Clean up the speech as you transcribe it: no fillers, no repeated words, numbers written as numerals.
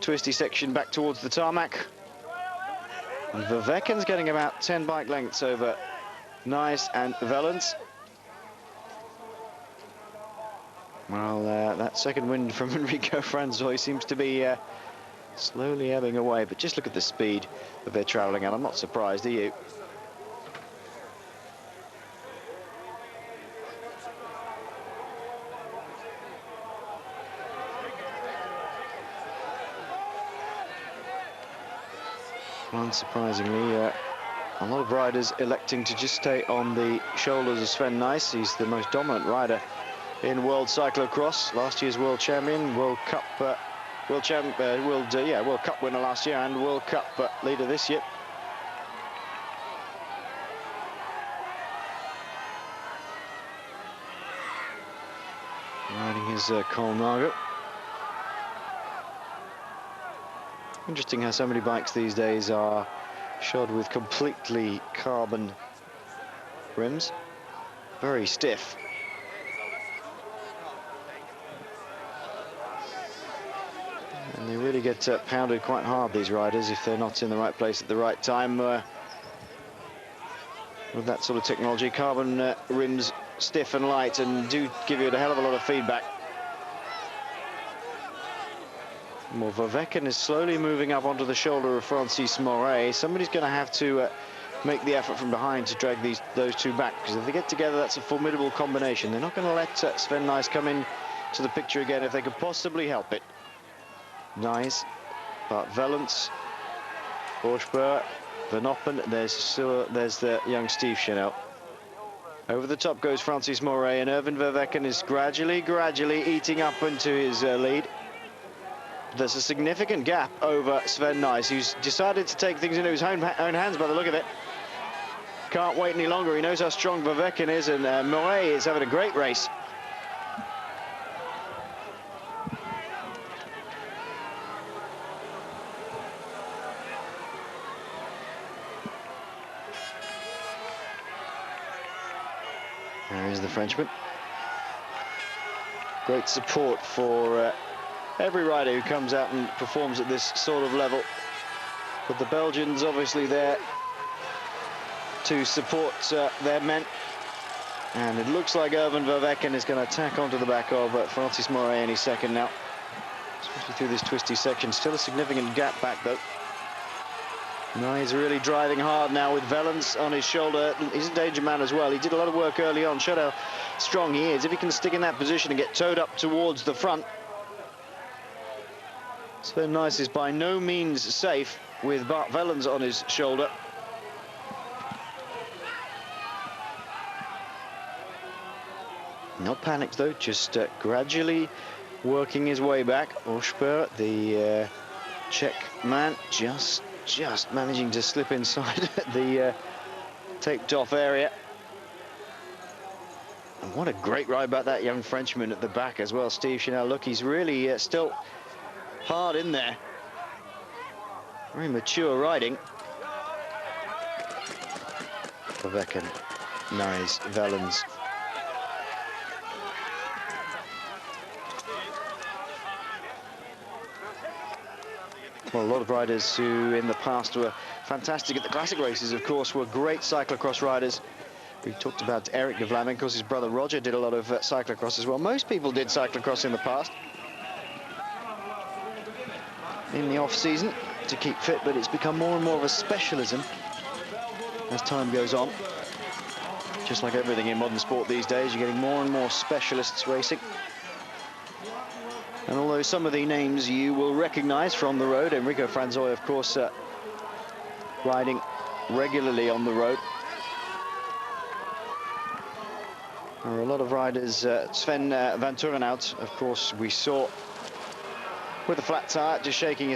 twisty section back towards the tarmac. And Verwecken's getting about 10 bike lengths over Nys and Wellens. Well, that second wind from Enrico Franzoy seems to be slowly ebbing away, but just look at the speed that they're travelling at. I'm not surprised, are you? Unsurprisingly, a lot of riders electing to just stay on the shoulders of Sven Nys. He's the most dominant rider in World Cyclo-cross, last year's World Champion, World Cup World Cup winner last year, and World Cup leader this year. Riding his Colnago. Interesting how so many bikes these days are shod with completely carbon rims, very stiff. And they really get pounded quite hard, these riders, if they're not in the right place at the right time. With that sort of technology, carbon rims stiff and light and do give you a hell of a lot of feedback. Well, Verwecken is slowly moving up onto the shoulder of Francis Moret. Somebody's going to have to make the effort from behind to drag those two back, because if they get together, that's a formidable combination. They're not going to let Sven Nys come in to the picture again if they could possibly help it. Nys, Bart Wellens, Borschberg, Van Oppen, there's the young Steve Chanel. Over the top goes Francis Moret, and Erwin Verwecken is gradually eating up into his lead. There's a significant gap over Sven Nys, who's decided to take things into his own hands by the look of it. Can't wait any longer. He knows how strong Verwecken is, and Moret is having a great race. There is the Frenchman. Great support for every rider who comes out and performs at this sort of level. But the Belgians obviously there to support their men. And it looks like Erwin Verwecken is going to tack onto the back of Francis Moret any second now. Especially through this twisty section. Still a significant gap back though. Nys really driving hard now with Wellens on his shoulder. He's a danger man as well. He did a lot of work early on, showed how strong he is. If he can stick in that position and get towed up towards the front, Sven Nys is by no means safe with Bart Wellens on his shoulder. Not panicked though, just gradually working his way back. Oshper, the Czech man, just managing to slip inside the taped off area. And what a great ride by that young Frenchman at the back as well, Steve Chanel. Look, he's really still hard in there. Very mature riding. Verwecken, Nys, Wellens. Well, a lot of riders who in the past were fantastic at the classic races, of course, were great cyclocross riders. We talked about Eric de Vlaming. Of course, his brother Roger did a lot of cyclocross as well. Most people did cyclocross in the past, in the off-season, to keep fit, but it's become more and more of a specialism as time goes on. Just like everything in modern sport these days, you're getting more and more specialists racing. And although some of the names you will recognize from the road, Enrico Franzoy, of course, riding regularly on the road. There are a lot of riders. Sven van Turenhout, of course, we saw with a flat tire, just shaking his head.